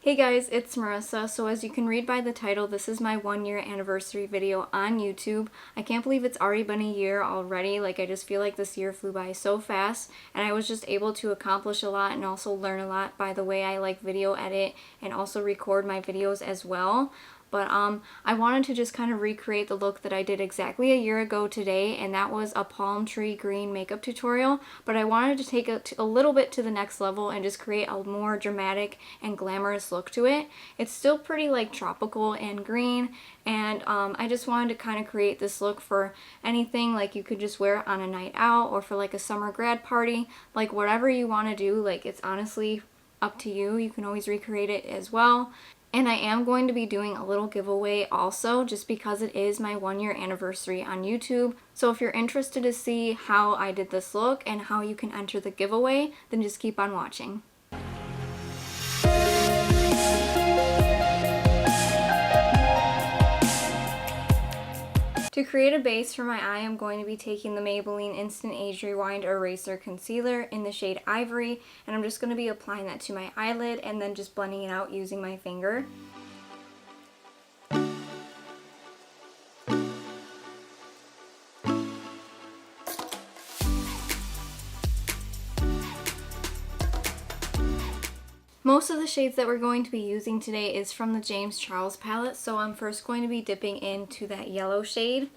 Hey guys, it's Marissa. So as you can read by the title, this is my 1-year anniversary video on YouTube. I can't believe it's already been a year already. Like, I just feel like this year flew by so fast, and I was just able to accomplish a lot and also learn a lot by the way I like video edit and also record my videos as well. But I wanted to just kind of recreate the look that I did exactly a year ago today, and that was a palm tree green makeup tutorial. But I wanted to take it a little bit to the next level and just create a more dramatic and glamorous look to it. It's still pretty like tropical and green, and I just wanted to kind of create this look for anything. Like, you could just wear it on a night out or for like a summer grad party, like whatever you want to do. Like, it's honestly up to you. You can always recreate it as well. And I am going to be doing a little giveaway also, just because it is my 1-year anniversary on YouTube. So if you're interested to see how I did this look and how you can enter the giveaway, then just keep on watching. To create a base for my eye, I'm going to be taking the Maybelline Instant Age Rewind Eraser Concealer in the shade Ivory, and I'm just going to be applying that to my eyelid and then just blending it out using my finger. Most of the shades that we're going to be using today is from the James Charles palette, so I'm first going to be dipping into that yellow shade.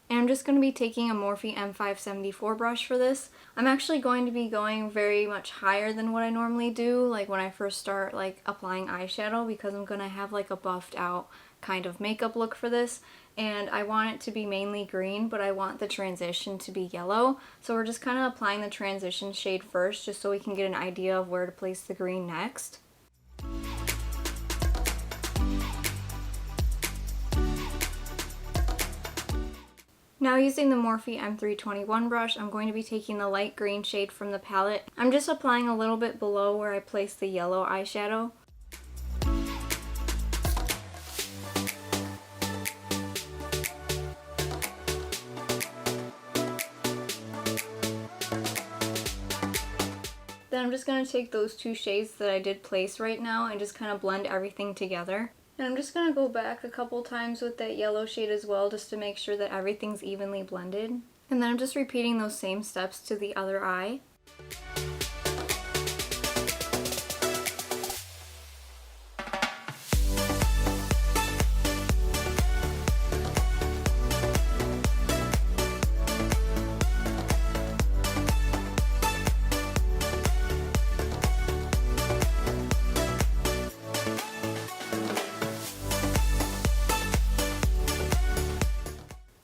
And I'm just going to be taking a Morphe M574 brush for this. I'm actually going to be going very much higher than what I normally do, like when I first start like applying eyeshadow, because I'm going to have like a buffed out kind of makeup look for this. And I want it to be mainly green, but I want the transition to be yellow. So we're just kind of applying the transition shade first, just so we can get an idea of where to place the green next. Now, using the Morphe M321 brush, I'm going to be taking the light green shade from the palette. I'm just applying a little bit below where I placed the yellow eyeshadow. Then I'm just going to take those two shades that I did place right now and just kind of blend everything together. And I'm just going to go back a couple times with that yellow shade as well, just to make sure that everything's evenly blended. And then I'm just repeating those same steps to the other eye.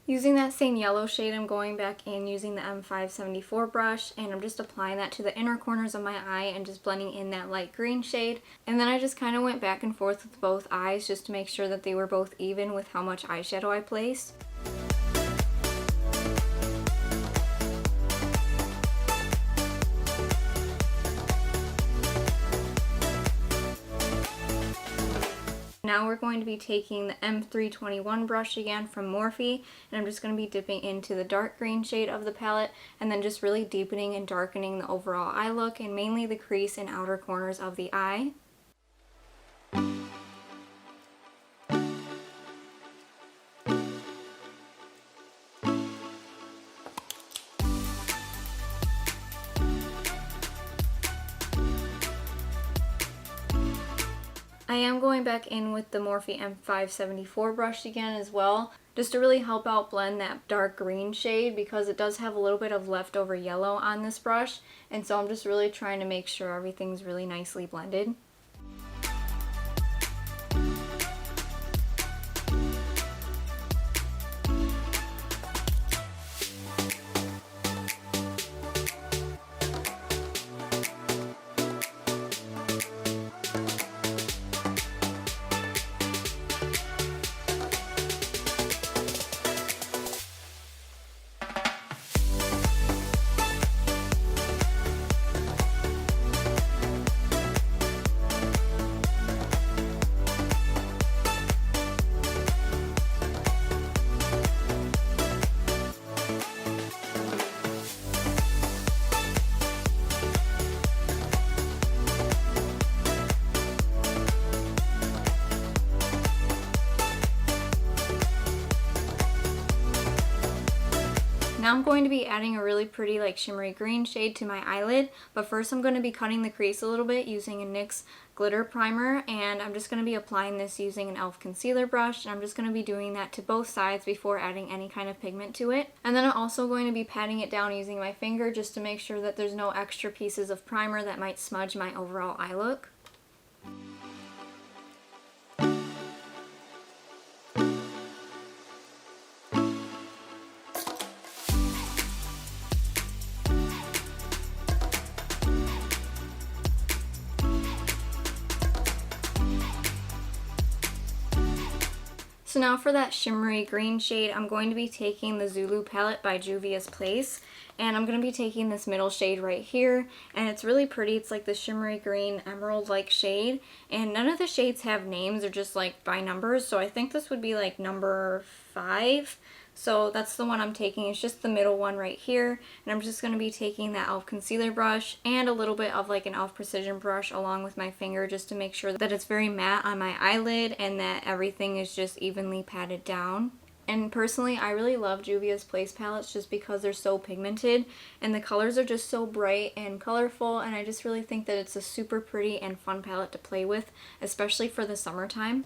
Using that same yellow shade, I'm going back in using the M574 brush, and I'm just applying that to the inner corners of my eye and just blending in that light green shade. And then I just kind of went back and forth with both eyes just to make sure that they were both even with how much eyeshadow I placed. Now we're going to be taking the M321 brush again from Morphe, and I'm just going to be dipping into the dark green shade of the palette and then just really deepening and darkening the overall eye look, and mainly the crease and outer corners of the eye. I am going back in with the Morphe M574 brush again as well, just to really help out blend that dark green shade, because it does have a little bit of leftover yellow on this brush, and so I'm just really trying to make sure everything's really nicely blended. Now I'm going to be adding a really pretty like shimmery green shade to my eyelid, but first I'm going to be cutting the crease a little bit using a NYX Glitter Primer, and I'm just going to be applying this using an e.l.f. concealer brush, and I'm just going to be doing that to both sides before adding any kind of pigment to it. And then I'm also going to be patting it down using my finger just to make sure that there's no extra pieces of primer that might smudge my overall eye look. So now for that shimmery green shade, I'm going to be taking the Zulu palette by Juvia's Place, and I'm going to be taking this middle shade right here, and it's really pretty. It's like the shimmery green emerald-like shade, and none of the shades have names. They're just like by numbers, so I think this would be like number 5. So that's the one I'm taking. It's just the middle one right here, and I'm just going to be taking that e.l.f. concealer brush and a little bit of like an e.l.f. precision brush along with my finger just to make sure that it's very matte on my eyelid and that everything is just evenly patted down. And personally, I really love Juvia's Place palettes just because they're so pigmented and the colors are just so bright and colorful, and I just really think that it's a super pretty and fun palette to play with, especially for the summertime.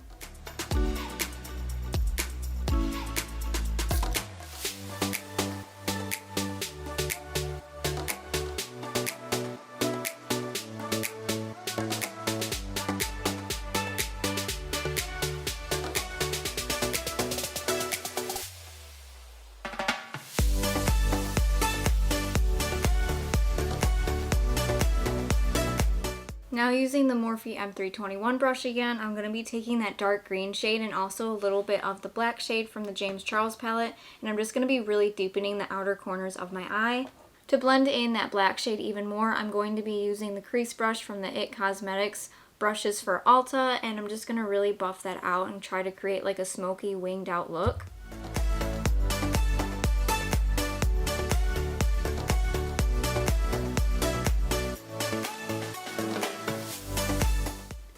Now using the Morphe M321 brush again, I'm going to be taking that dark green shade and also a little bit of the black shade from the James Charles palette, and I'm just going to be really deepening the outer corners of my eye. To blend in that black shade even more, I'm going to be using the crease brush from the IT Cosmetics brushes for Ulta, and I'm just going to really buff that out and try to create like a smoky winged out look.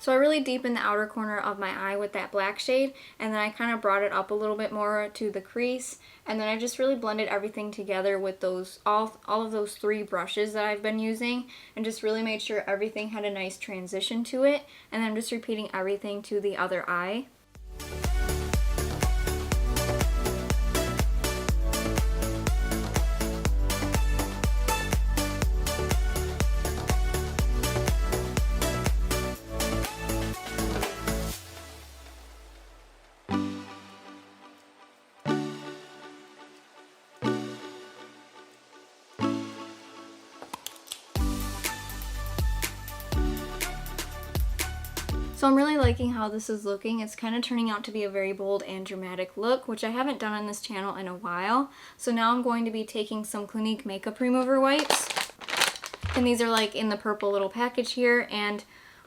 So I really deepened the outer corner of my eye with that black shade, and then I kind of brought it up a little bit more to the crease, and then I just really blended everything together with those all of those 3 brushes that I've been using, and just really made sure everything had a nice transition to it, and then I'm just repeating everything to the other eye. So I'm really liking how this is looking. It's kind of turning out to be a very bold and dramatic look, which I haven't done on this channel in a while. So now I'm going to be taking some Clinique makeup remover wipes. And these are like in the purple little package here. And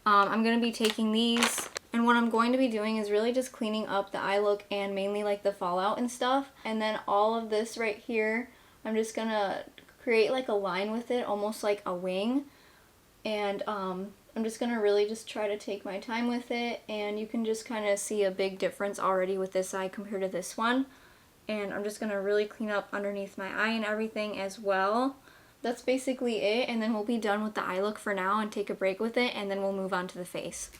I'm going to be taking these. And what I'm going to be doing is really just cleaning up the eye look and mainly like the fallout and stuff. And then all of this right here, I'm just going to create like a line with it, almost like a wing. And I'm just going to really just try to take my time with it, and you can just kind of see a big difference already with this eye compared to this one. And I'm just going to really clean up underneath my eye and everything as well. That's basically it, and then we'll be done with the eye look for now and take a break with it, and then we'll move on to the face.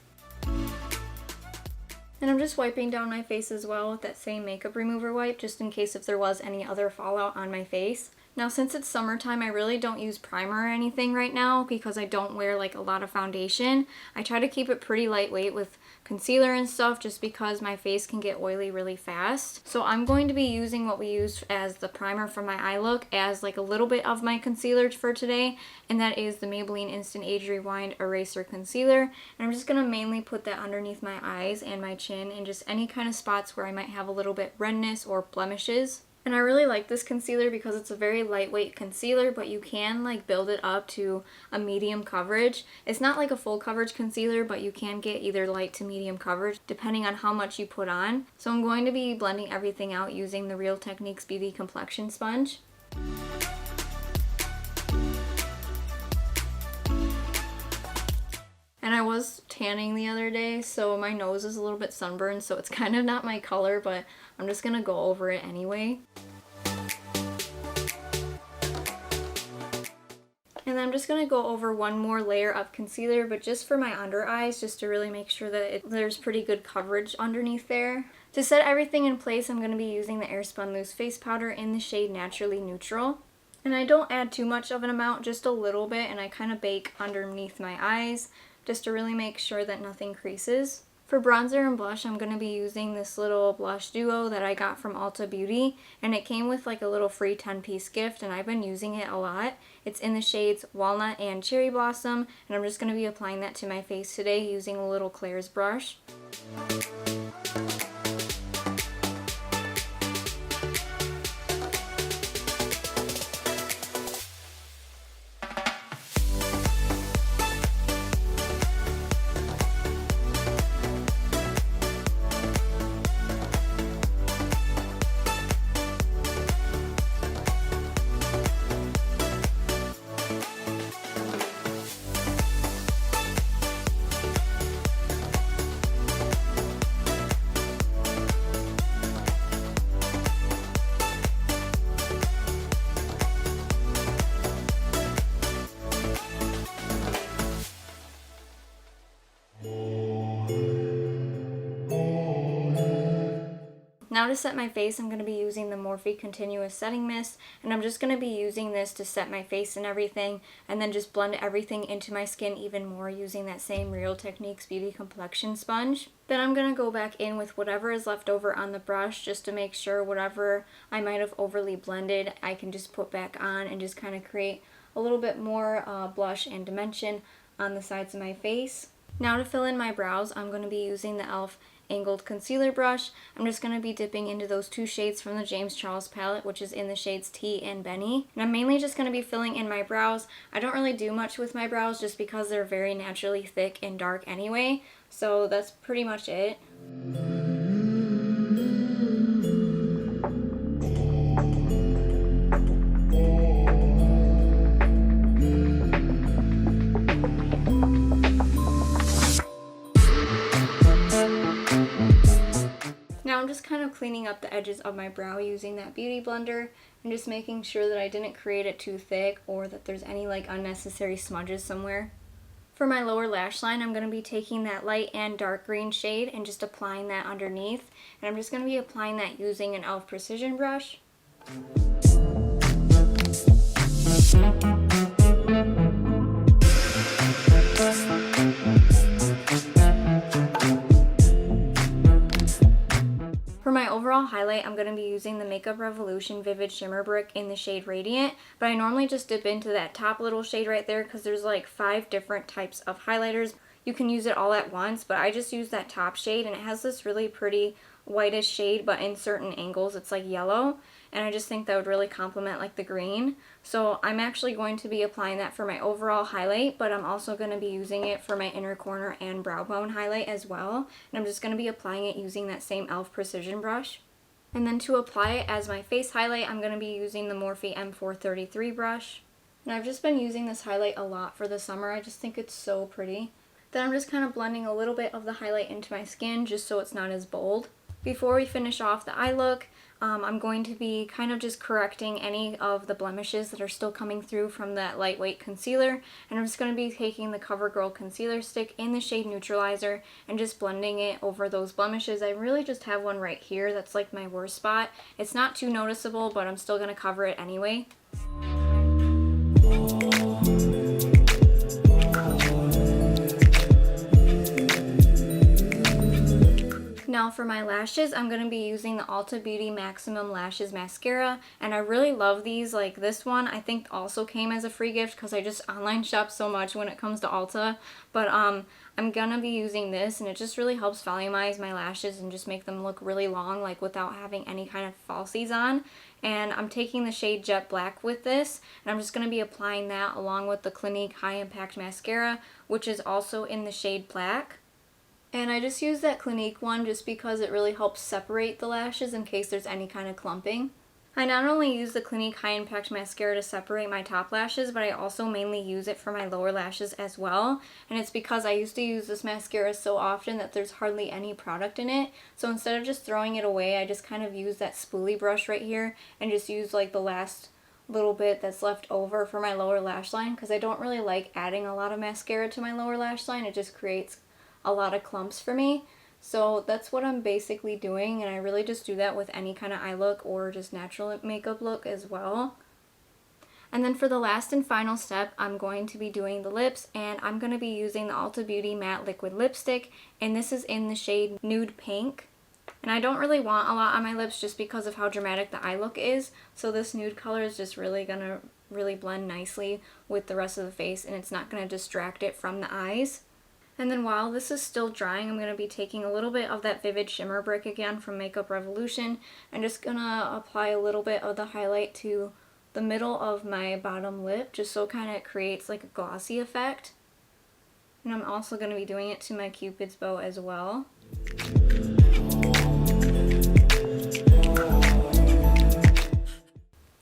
And I'm just wiping down my face as well with that same makeup remover wipe, just in case if there was any other fallout on my face. Now since it's summertime, I really don't use primer or anything right now because I don't wear like a lot of foundation. I try to keep it pretty lightweight with concealer and stuff just because my face can get oily really fast. So I'm going to be using what we use as the primer for my eye look as like a little bit of my concealer for today, and that is the Maybelline Instant Age Rewind Eraser Concealer. And I'm just going to mainly put that underneath my eyes and my chin and just any kind of spots where I might have a little bit redness or blemishes. And I really like this concealer because it's a very lightweight concealer, but you can like build it up to a medium coverage. It's not like a full coverage concealer, but you can get either light to medium coverage depending on how much you put on. So I'm going to be blending everything out using the Real Techniques Beauty Complexion Sponge. And I was tanning the other day, so my nose is a little bit sunburned, so it's kind of not my color, but I'm just gonna go over it anyway. And then I'm just going to go over one more layer of concealer, but just for my under eyes, just to really make sure that there's pretty good coverage underneath there. To set everything in place, I'm going to be using the Airspun Loose Face Powder in the shade Naturally Neutral. And I don't add too much of an amount, just a little bit, and I kind of bake underneath my eyes just to really make sure that nothing creases. For bronzer and blush, I'm going to be using this little blush duo that I got from Ulta Beauty, and it came with like a little free 10-piece gift, and I've been using it a lot. It's in the shades Walnut and Cherry Blossom, and I'm just going to be applying that to my face today using a little Claire's brush. Now to set my face, I'm going to be using the Morphe Continuous Setting Mist, and I'm just going to be using this to set my face and everything, and then just blend everything into my skin even more using that same Real Techniques Beauty Complexion Sponge. Then I'm going to go back in with whatever is left over on the brush just to make sure whatever I might have overly blended, I can just put back on and just kind of create a little bit more blush and dimension on the sides of my face. Now to fill in my brows, I'm going to be using the e.l.f. Angled Concealer Brush. I'm just going to be dipping into those two shades from the James Charles palette, which is in the shades Tea and Benny. And I'm mainly just going to be filling in my brows. I don't really do much with my brows just because they're very naturally thick and dark anyway, so that's pretty much it. Now I'm just kind of cleaning up the edges of my brow using that beauty blender and just making sure that I didn't create it too thick or that there's any like unnecessary smudges somewhere. For my lower lash line, I'm going to be taking that light and dark green shade and just applying that underneath. And I'm just going to be applying that using an e.l.f. Precision brush. For my overall highlight, I'm going to be using the Makeup Revolution Vivid Shimmer Brick in the shade Radiant, but I normally just dip into that top little shade right there because there's like 5 different types of highlighters. You can use it all at once, but I just use that top shade, and it has this really pretty whitish shade, but in certain angles it's like yellow, and I just think that would really complement like the green. So I'm actually going to be applying that for my overall highlight, but I'm also going to be using it for my inner corner and brow bone highlight as well, and I'm just going to be applying it using that same e.l.f. Precision brush. And then to apply it as my face highlight, I'm going to be using the Morphe M433 brush. And I've just been using this highlight a lot for the summer. I just think it's so pretty. Then I'm just kind of blending a little bit of the highlight into my skin just so it's not as bold. Before we finish off the eye look, I'm going to be kind of just correcting any of the blemishes that are still coming through from that lightweight concealer, and I'm just going to be taking the CoverGirl concealer stick in the shade Neutralizer and just blending it over those blemishes. I really just have one right here that's like my worst spot. It's not too noticeable, but I'm still going to cover it anyway. Now for my lashes, I'm going to be using the Ulta Beauty Maximum Lashes Mascara, and I really love these. Like this one I think also came as a free gift because I just online shop so much when it comes to Ulta, but I'm going to be using this, and it just really helps volumize my lashes and just make them look really long, like without having any kind of falsies on. And I'm taking the shade Jet Black with this, and I'm just going to be applying that along with the Clinique High Impact Mascara, which is also in the shade Black. And I just use that Clinique one just because it really helps separate the lashes in case there's any kind of clumping. I not only use the Clinique High Impact Mascara to separate my top lashes, but I also mainly use it for my lower lashes as well. And it's because I used to use this mascara so often that there's hardly any product in it. So instead of just throwing it away, I just kind of use that spoolie brush right here and just use like the last little bit that's left over for my lower lash line, because I don't really like adding a lot of mascara to my lower lash line. It just creates a lot of clumps for me. So that's what I'm basically doing, and I really just do that with any kind of eye look or just natural makeup look as well. And then for the last and final step, I'm going to be doing the lips, and I'm going to be using the Ulta Beauty Matte Liquid Lipstick, and this is in the shade Nude Pink. And I don't really want a lot on my lips just because of how dramatic the eye look is, so this nude color is just really going to really blend nicely with the rest of the face, and it's not going to distract it from the eyes. And then while this is still drying, I'm going to be taking a little bit of that Vivid Shimmer Brick again from Makeup Revolution. I'm just going to apply a little bit of the highlight to the middle of my bottom lip, just so kind of it creates like a glossy effect. And I'm also going to be doing it to my Cupid's bow as well.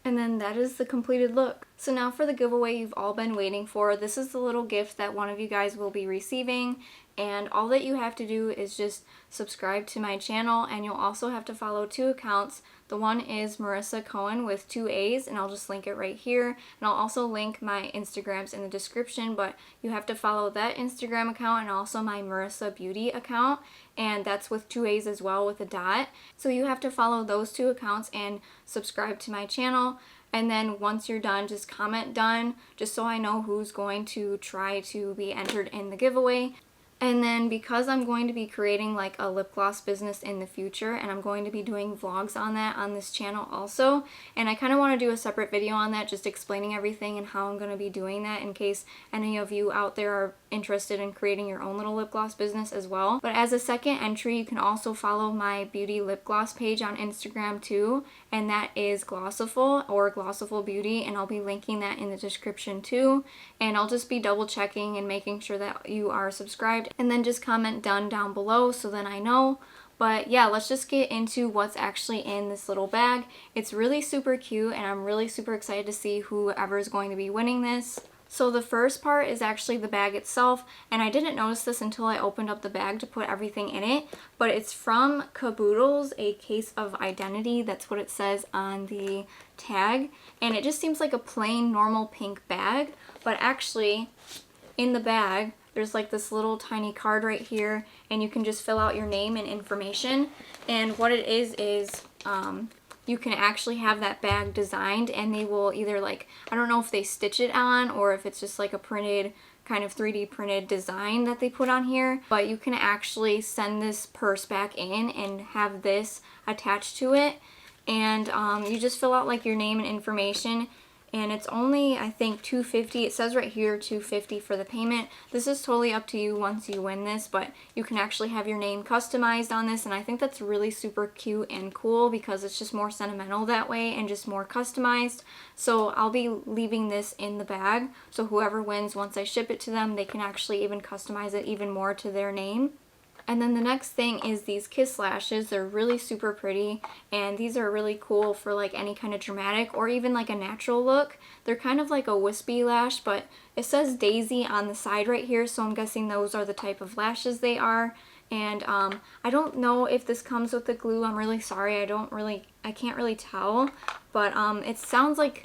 And then that is the completed look. So now for the giveaway you've all been waiting for. This is the little gift that one of you guys will be receiving, and all that you have to do is just subscribe to my channel, and you'll also have to follow 2 accounts. The one is Marisa Cohen with 2 A's, and I'll just link it right here, and I'll also link my Instagrams in the description, but you have to follow that Instagram account and also my Marisa Beauty account, and that's with 2 A's as well with a dot. So you have to follow those 2 accounts and subscribe to my channel. And then once you're done, just comment done, just so I know who's going to try to be entered in the giveaway. And then because I'm going to be creating like a lip gloss business in the future, and I'm going to be doing vlogs on that on this channel also, and I kind of want to do a separate video on that, just explaining everything and how I'm going to be doing that in case any of you out there are interested in creating your own little lip gloss business as well. But as a second entry, you can also follow my beauty lip gloss page on Instagram too, and that is Glossiful or Glossiful Beauty, and I'll be linking that in the description too. And I'll just be double checking and making sure that you are subscribed, and then just comment done down below so then I know. But yeah, let's just get into what's actually in this little bag. It's really super cute, and I'm really super excited to see whoever is going to be winning this. So the first part is actually the bag itself, and I didn't notice this until I opened up the bag to put everything in it, but it's from Caboodles, A Case of Identity. That's what it says on the tag, and it just seems like a plain normal pink bag, but actually in the bag there's like this little tiny card right here, and you can just fill out your name and information. And what it is you can actually have that bag designed, and they will either, like, I don't know if they stitch it on or if it's just like a printed, kind of 3D printed design that they put on here, but you can actually send this purse back in and have this attached to it. And you just fill out like your name and information, and it's only, I think, $2.50. It says right here $2.50 for the payment. This is totally up to you once you win this, but you can actually have your name customized on this, and I think that's really super cute and cool because it's just more sentimental that way and just more customized. So I'll be leaving this in the bag, so whoever wins, once I ship it to them, they can actually even customize it even more to their name. And then the next thing is these Kiss lashes. They're really super pretty, and these are really cool for like any kind of dramatic or even like a natural look. They're kind of like a wispy lash, but it says Daisy on the side right here, so I'm guessing those are the type of lashes they are. And I don't know if this comes with the glue. I'm really sorry. I can't really tell, but it sounds like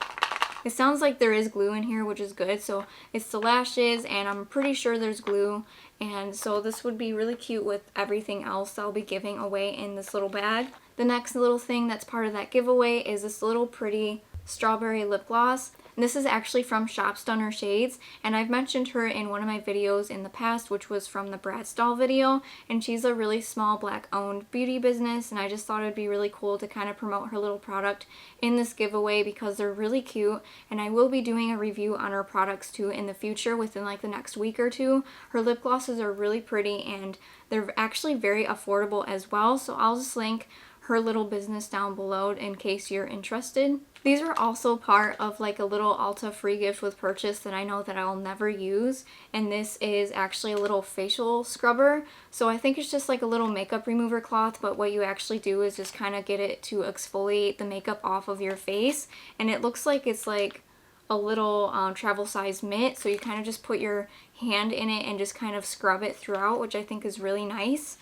there is glue in here, which is good. So it's the lashes, and I'm pretty sure there's glue. And so this would be really cute with everything else I'll be giving away in this little bag. The next little thing that's part of that giveaway is this little pretty strawberry lip gloss. And this is actually from Shop Stunner Shades, and I've mentioned her in one of my videos in the past, which was from the Bratz doll video, and she's a really small black owned beauty business, and I just thought it'd be really cool to kind of promote her little product in this giveaway because they're really cute, and I will be doing a review on her products too in the future within like the next week or two. Her lip glosses are really pretty, and they're actually very affordable as well, so I'll just link her little business down below in case you're interested. These are also part of like a little Ulta free gift with purchase that I know that I'll never use, and this is actually a little facial scrubber. So I think it's just like a little makeup remover cloth, but what you actually do is just kind of get it to exfoliate the makeup off of your face, and it looks like it's like a little travel size mitt, so you kind of just put your hand in it and just kind of scrub it throughout, which I think is really nice.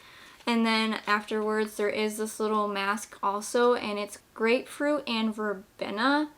And then afterwards there is this little mask also, and it's grapefruit and verbena,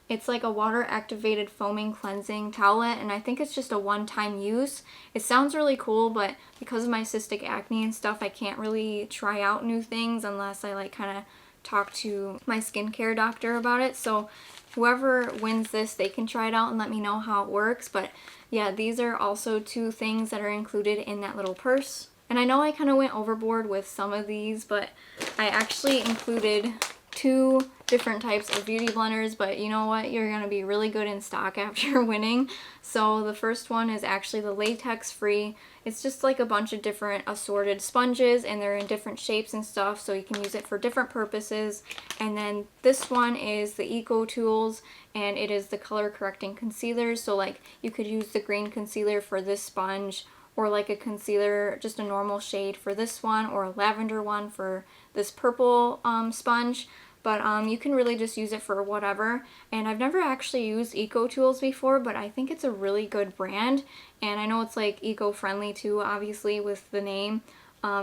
It's like a water activated foaming cleansing towelette, and I think it's just a one-time use. It sounds really cool, but because of my cystic acne and stuff, I can't really try out new things unless I like kind of talk to my skincare doctor about it. So whoever wins this, they can try it out and let me know how it works. But yeah, these are also 2 things that are included in that little purse. And I know I kind of went overboard with some of these, but I actually included 2 different types of beauty blenders, but you know what? You're going to be really good in stock after winning. So the first one is actually the latex free. It's just like a bunch of different assorted sponges, and they're in different shapes and stuff, so you can use it for different purposes. And then this one is the Eco Tools, and it is the color correcting concealer. So like you could use the green concealer for this sponge, or like a concealer, just a normal shade for this one, or a lavender one for this purple sponge. But you can really just use it for whatever. And I've never actually used Eco Tools before, but I think it's a really good brand. And I know it's like eco-friendly too, obviously, with the name.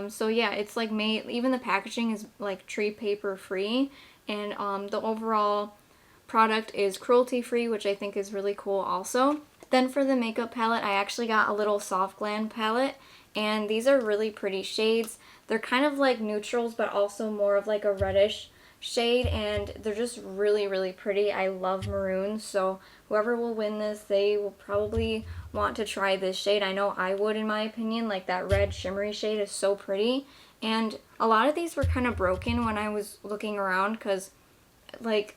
So yeah, it's like made, even the packaging is like tree paper free. And the overall product is cruelty free, which I think is really cool also. Then for the makeup palette, I actually got a little Soft Glam palette, and these are really pretty shades. They're kind of like neutrals, but also more of like a reddish shade, and they're just really, really pretty. I love maroon, so whoever will win this, they will probably want to try this shade. I know I would, in my opinion. Like that red shimmery shade is so pretty, and a lot of these were kind of broken when I was looking around, because like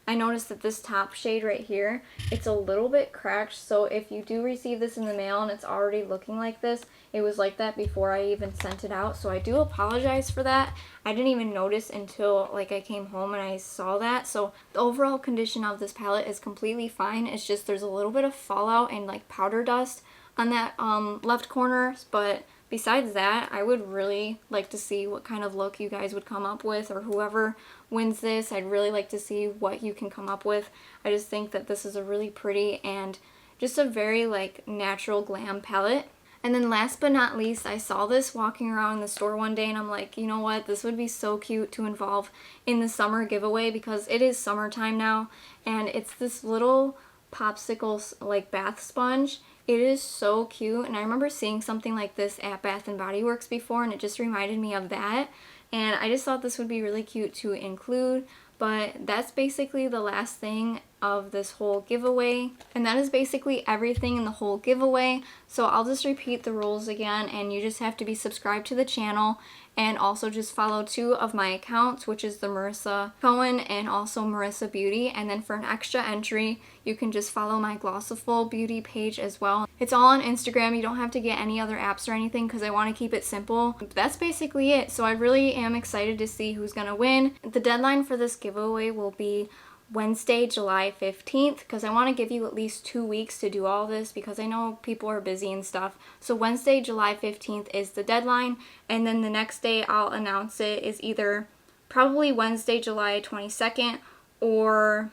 I noticed that this top shade right here, it's a little bit cracked. So if you do receive this in the mail and it's already looking like this, it was like that before I even sent it out. So I do apologize for that. I didn't even notice until like I came home and I saw that. So the overall condition of this palette is completely fine. It's just there's a little bit of fallout and like powder dust on that left corner, but besides that, I would really like to see what kind of look you guys would come up with, or whoever wins this, I'd really like to see what you can come up with. I just think that this is a really pretty and just a very like natural glam palette. And then last but not least, I saw this walking around the store one day, and I'm like, you know what, this would be so cute to involve in the summer giveaway, because it is summertime now, and it's this little popsicle like bath sponge. It is so cute, and I remember seeing something like this at Bath & Body Works before, and it just reminded me of that, and I just thought this would be really cute to include. But that's basically the last thing of this whole giveaway, and that is basically everything in the whole giveaway. So I'll just repeat the rules again, and you just have to be subscribed to the channel, and also just follow 2 of my accounts, which is the Marisa Cohen and also Marisa Beauty. And then for an extra entry, you can just follow my Glossiful Beauty page as well. It's all on Instagram. You don't have to get any other apps or anything, because I want to keep it simple. But that's basically it. So I really am excited to see who's gonna win. The deadline for this giveaway will be Wednesday, July 15th, because I want to give you at least 2 weeks to do all this, because I know people are busy and stuff. So Wednesday, July 15th is the deadline, and then the next day I'll announce it is either probably Wednesday, July 22nd or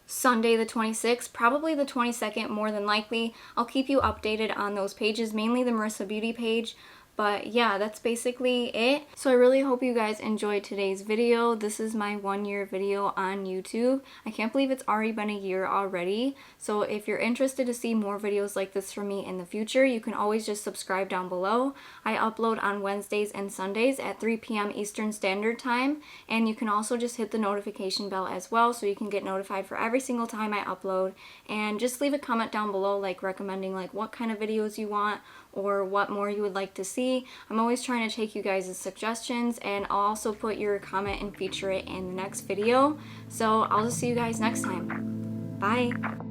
Sunday the 26th, probably the 22nd more than likely. I'll keep you updated on those pages, mainly the Marisa Beauty page. But yeah, that's basically it. So I really hope you guys enjoyed today's video. This is my 1-year video on YouTube. I can't believe it's already been a year already. So if you're interested to see more videos like this from me in the future, you can always just subscribe down below. I upload on Wednesdays and Sundays at 3 p.m. Eastern Standard Time. And you can also just hit the notification bell as well, so you can get notified for every single time I upload. And just leave a comment down below, like recommending like what kind of videos you want, or what more you would like to see. I'm always trying to take you guys' suggestions, and I'll also put your comment and feature it in the next video. So I'll just see you guys next time. Bye!